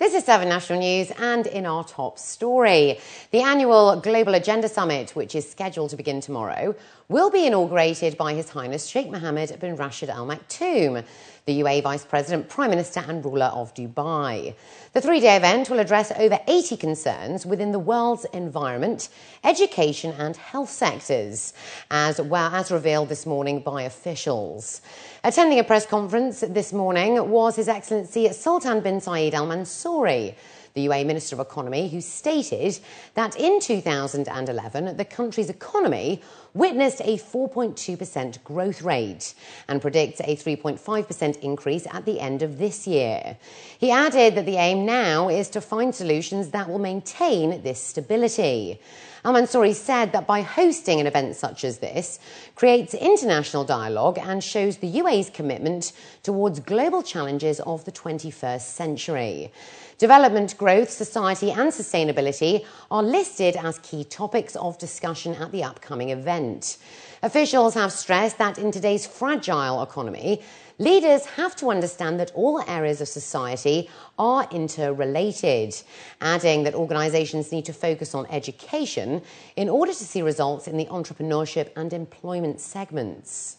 This is 7 National News, and in our top story, the annual Global Agenda Summit, which is scheduled to begin tomorrow, will be inaugurated by His Highness Sheikh Mohammed bin Rashid Al Maktoum, the UAE Vice President, Prime Minister and ruler of Dubai. The three-day event will address over 80 concerns within the world's environment, education and health sectors, as well as revealed this morning by officials. Attending a press conference this morning was His Excellency Sultan bin Saeed Al Mansouri, the UAE Minister of Economy, who stated that in 2011, the country's economy witnessed a 4.2% growth rate and predicts a 3.5% increase at the end of this year. He added that the aim now is to find solutions that will maintain this stability. Al Mansouri said that by hosting an event such as this creates international dialogue and shows the UAE's commitment towards global challenges of the 21st century. Development, growth, society and sustainability are listed as key topics of discussion at the upcoming event. Officials have stressed that in today's fragile economy, leaders have to understand that all areas of society are interrelated, adding that organisations need to focus on education in order to see results in the entrepreneurship and employment segments.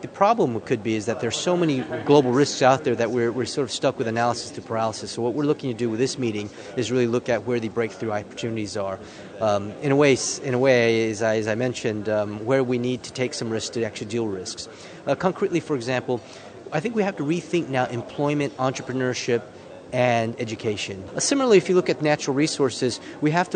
The problem could be is that there's so many global risks out there that we're sort of stuck with analysis to paralysis. So what we're looking to do with this meeting is really look at where the breakthrough opportunities are. In a way, as I mentioned, where we need to take some risks to actually deal with risks. Concretely, for example, I think we have to rethink now employment, entrepreneurship, and education. Similarly, if you look at natural resources, we can't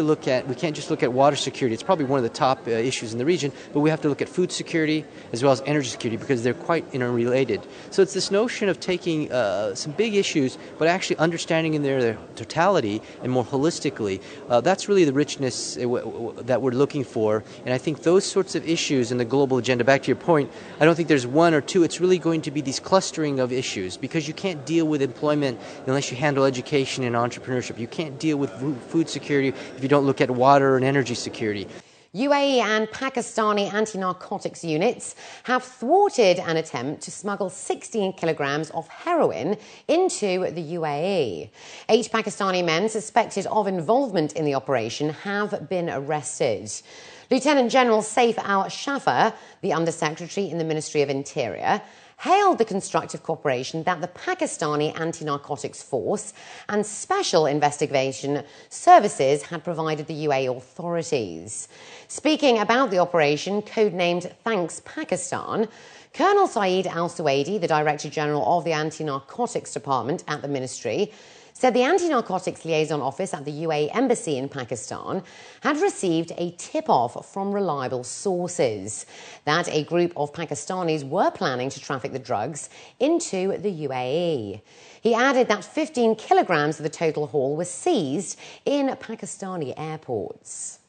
just look at water security. It's probably one of the top issues in the region, but we have to look at food security as well as energy security because they're quite interrelated. So it's this notion of taking some big issues, but actually understanding in their totality and more holistically. That's really the richness that we're looking for. And I think those sorts of issues in the global agenda, back to your point, I don't think there's one or two. It's really going to be these clustering of issues because you can't deal with employment unless you handle education and entrepreneurship. You can't deal with food security if you don't look at water and energy security. UAE and Pakistani anti-narcotics units have thwarted an attempt to smuggle 16 kilograms of heroin into the UAE. 8 Pakistani men suspected of involvement in the operation have been arrested. Lieutenant General Saif al-Shafar, the Undersecretary in the Ministry of Interior, hailed the constructive cooperation that the Pakistani Anti-Narcotics Force and Special Investigation Services had provided the UAE authorities. Speaking about the operation, codenamed Thanks Pakistan, Colonel Saeed Al-Suwaidi, the Director General of the Anti-Narcotics Department at the Ministry, said the Anti-Narcotics Liaison Office at the UAE Embassy in Pakistan had received a tip-off from reliable sources that a group of Pakistanis were planning to traffic the drugs into the UAE. He added that 15 kilograms of the total haul was seized in Pakistani airports.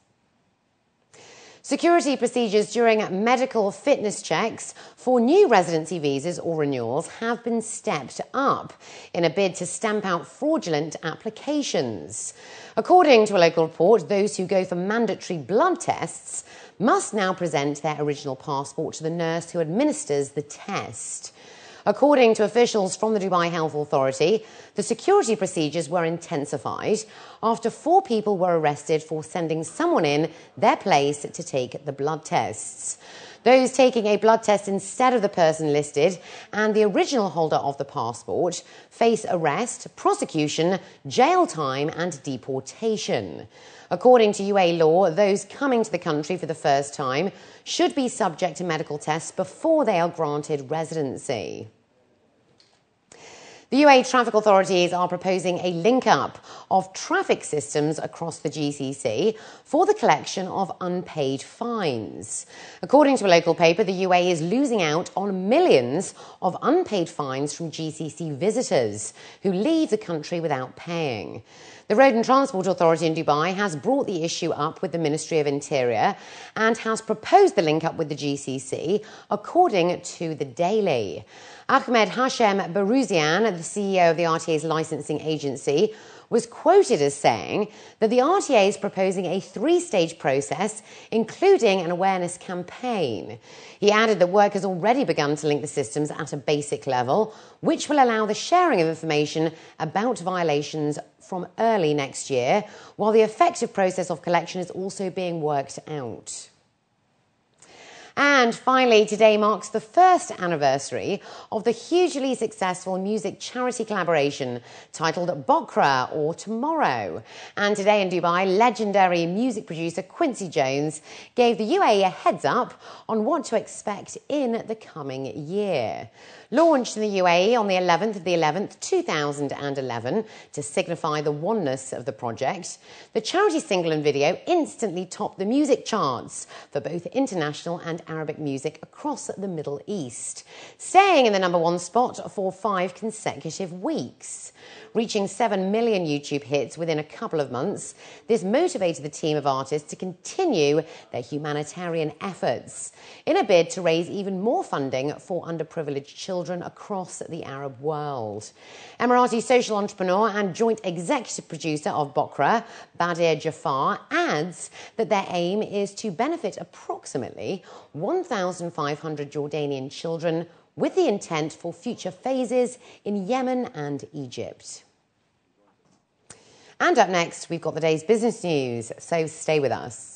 Security procedures during medical fitness checks for new residency visas or renewals have been stepped up in a bid to stamp out fraudulent applications. According to a local report, those who go for mandatory blood tests must now present their original passport to the nurse who administers the test. According to officials from the Dubai Health Authority, the security procedures were intensified after 4 people were arrested for sending someone in their place to take the blood tests. Those taking a blood test instead of the person listed and the original holder of the passport face arrest, prosecution, jail time and deportation. According to UAE law, those coming to the country for the first time should be subject to medical tests before they are granted residency. The UAE traffic authorities are proposing a link-up of traffic systems across the GCC for the collection of unpaid fines. According to a local paper, the UAE is losing out on millions of unpaid fines from GCC visitors who leave the country without paying. The Road and Transport Authority in Dubai has brought the issue up with the Ministry of Interior and has proposed the link-up with the GCC, according to the Daily. Ahmed Hashem Barouzian, the CEO of the RTA's licensing agency, was quoted as saying that the RTA is proposing a 3-stage process, including an awareness campaign. He added that work has already begun to link the systems at a basic level, which will allow the sharing of information about violations from early next year, while the effective process of collection is also being worked out. And finally, today marks the first anniversary of the hugely successful music charity collaboration titled Bokra, or Tomorrow. And today in Dubai, legendary music producer Quincy Jones gave the UAE a heads up on what to expect in the coming year. Launched in the UAE on the 11th of the 11th, 2011, to signify the oneness of the project, the charity single and video instantly topped the music charts for both international and Arabic music across the Middle East, staying in the #1 spot for 5 consecutive weeks. Reaching 7 million YouTube hits within a couple of months, this motivated the team of artists to continue their humanitarian efforts in a bid to raise even more funding for underprivileged children across the Arab world. Emirati social entrepreneur and joint executive producer of Bokra, Badir Jafar, adds that their aim is to benefit approximately 1,500 Jordanian children, with the intent for future phases in Yemen and Egypt. And up next, we've got the day's business news, so stay with us.